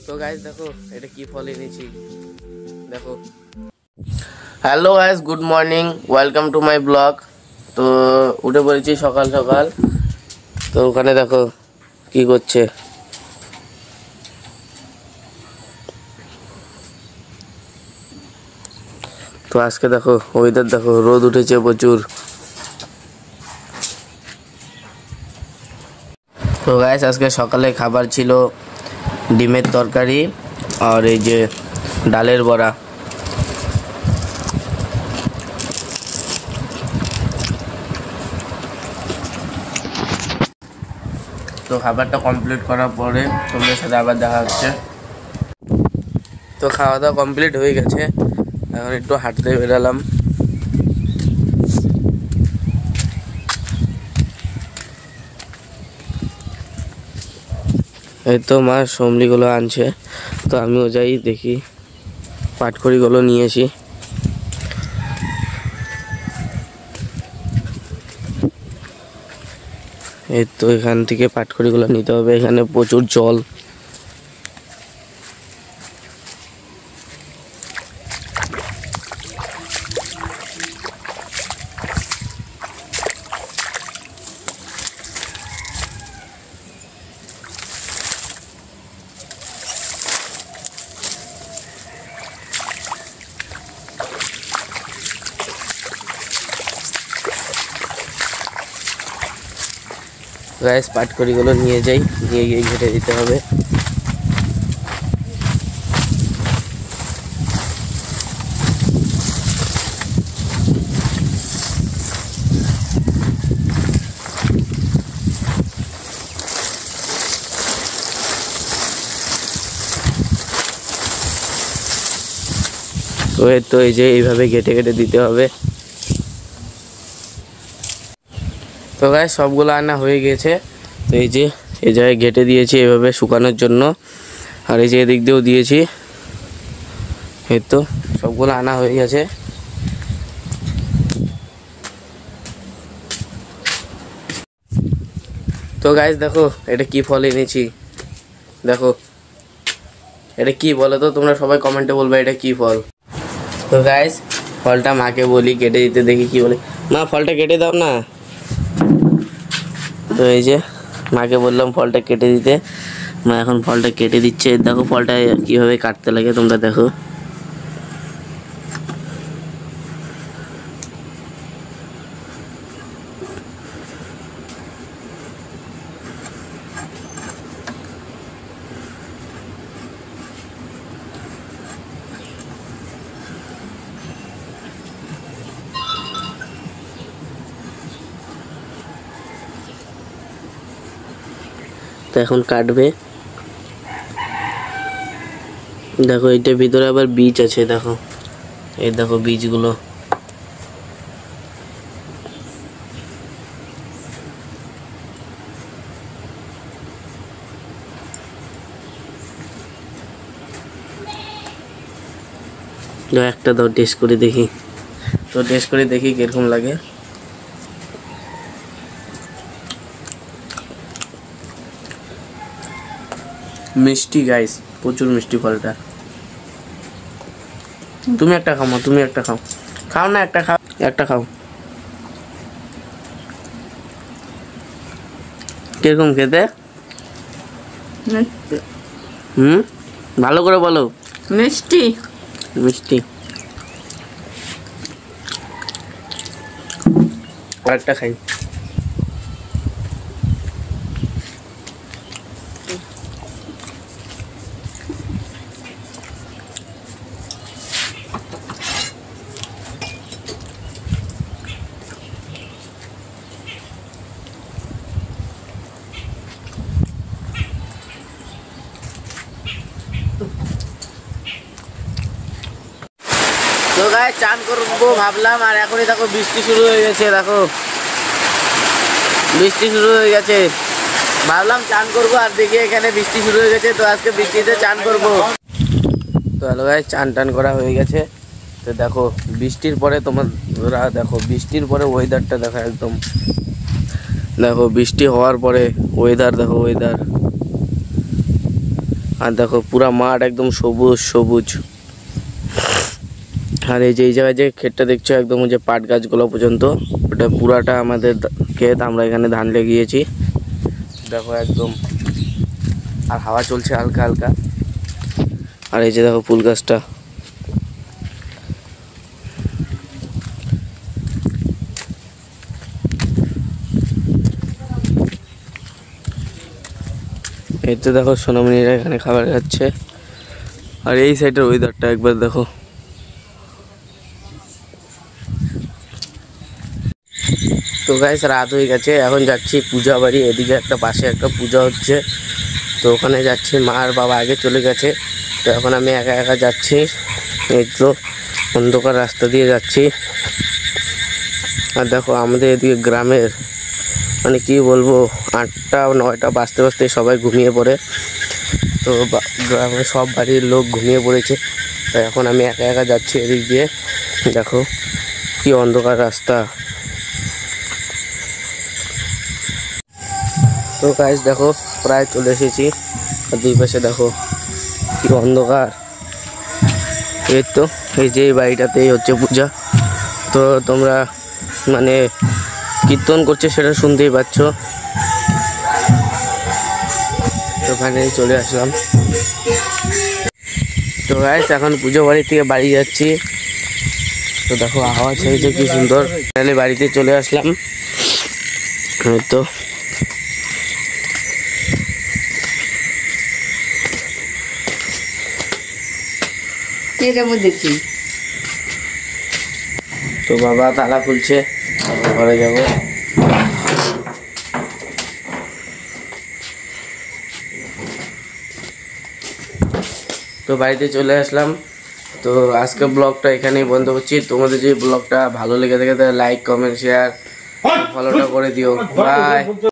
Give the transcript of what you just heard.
তো গাইস দেখো এটা কি ফল এনেছি দেখো। Hello guys, good morning, welcome to my blog. তো উঠে পড়েছি সকাল সকাল। তো ওখানে দেখো কি করছে। তো আজকে দেখো ওয়েদার দেখো, রোদ উঠেছে প্রচুর। তো গাইস আজকে সকালে খাবার ছিল ডিমের তরকারি আর এই যে ডালের বড়া। তো খাবারটা কমপ্লিট করার পরে তোমাদের সাথে আবার দেখা হচ্ছে। তো খাওয়া দাওয়া কমপ্লিট হয়ে গেছে, এখন একটু হাঁটতে বেরালাম। এই তো মা সমলিগুলো আনছে, তো আমিও যাই দেখি পাটখড়িগুলো নিয়েছি। এই তো এখান থেকে পাটখড়িগুলো নিতে হবে, এখানে প্রচুর জল। গাইস পাটখড়িগুলো নিয়ে যাই, নিয়ে গিয়ে ঘেটে দিতে হবে। তো এই যে এইভাবে ঘেটে ঘেটে দিতে হবে। তো গাইস সবগুলো আনা হয়ে গেছে। তো এই যে এই জায়গায় ঘেটে দিয়েছি এইভাবে শুকানোর জন্য, আর এই যে এদিক দিয়েও দিয়েছি। এই তো সবগুলো আনা হয়ে গেছে। তো গাইস দেখো এটা কি ফল এনেছি দেখো। এটা কি বলো তো তোমরা সবাই কমেন্টে বলবে এটা কি ফল। তো গাইস ফলটা মাকে বলি কেটে দিতে, দেখি কি বলে। মা ফলটা কেটে দাও না। তো এই যে মাকে বললাম ফলটা কেটে দিতে, মা এখন ফলটা কেটে দিচ্ছে। দেখো ফলটা কিভাবে কাটতে লাগে তোমরা দেখো। তো এখন কাটবে। দেখো এইটার ভিতরে আবার বীজ আছে, দেখো এই দেখো বীজগুলো। একটা দাও টেস্ট করে দেখি। তো টেস্ট করে দেখি কিরকম লাগে। মিষ্টি গাইস, প্রচুর মিষ্টি ফলটা। তুমি একটা খাও মা, তুমি একটা খাও। খাও না, একটা খাও, একটা খাও। কিরকম খেতে? ভালো করে বলো। মিষ্টি মিষ্টি। আরেকটা খাই। তো গাইস চান করবো ভাবলাম, আর এখনই দেখো বৃষ্টি শুরু হয়ে গেছে। দেখো বৃষ্টি শুরু হয়ে গেছে, ভাবলাম চান করবো আর দেখি এখানে বৃষ্টি শুরু হয়ে গেছে। তো আজকে বৃষ্টিতে চান করবো। তো হ্যালো গাইস, চান টান করা হয়ে গেছে। তো দেখো বৃষ্টির পরে তোমরা দেখো বৃষ্টির পরে ওয়েদারটা দেখো একদম। দেখো বৃষ্টি হওয়ার পরে ওয়েদার দেখো, ওয়েদার আর দেখো পুরা মাঠ একদম সবুজ সবুজ। আর এই যে এই জায়গায় যে ক্ষেতটা দেখছো একদম যে পাট গাছগুলো পর্যন্ত, ওটা পুরাটা আমাদের ক্ষেত। আমরা এখানে ধান লাগিয়েছি দেখো একদম। আর হাওয়া চলছে হালকা হালকা। আর এই যে দেখো ফুল গাছটা, এই তো দেখো সোনামণিরা এখানে খাবার খাচ্ছে। আর এই সাইডের ওয়েদারটা একবার দেখো। তো গাইস রাত হয়ে গেছে, এখন যাচ্ছি পূজা বাড়ি। এদিকে একটা পাশে একটা পূজা হচ্ছে, তো ওখানে যাচ্ছি। মা আর বাবা আগে চলে গেছে, তো এখন আমি একা একা যাচ্ছি। এই তো অন্ধকার রাস্তা দিয়ে যাচ্ছি। আর দেখো আমাদের এদিকে গ্রামের মানে কি বলবো, 8টা 9টা বাজতে বাজতে সবাই ঘুমিয়ে পড়ে। তো গ্রামের সব বাড়ির লোক ঘুমিয়ে পড়েছে, তো এখন আমি একা একা যাচ্ছি এদিক দিয়ে। দেখো কি অন্ধকার রাস্তা। তো গাইস দেখো প্রায় চলে এসেছি। আর দুই পাশে দেখো কি অন্ধকার। এই তো এই যে এই বাড়িটাতেই হচ্ছে পূজা। তো তোমরা মানে কীর্তন করছে সেটা শুনতেই পাচ্ছ। তো ওখানে চলে আসলাম। তো গাইস এখন পুজো বাড়ি থেকে বাড়ি যাচ্ছি। তো দেখো হাওয়া ছেড়েছে কি সুন্দর। তাহলে বাড়িতে চলে আসলাম। তো তো বাবা তালা খুলছে, ঘরে যাব। তো বাড়িতে চলে আসলাম। তো আজকে ব্লগটা এখানেই বন্ধ করছি। তোমাদের যদি ব্লগটা ভালো লেগে থাকে তাহলে লাইক কমেন্ট শেয়ার ফলোটা করে দিও। বাই।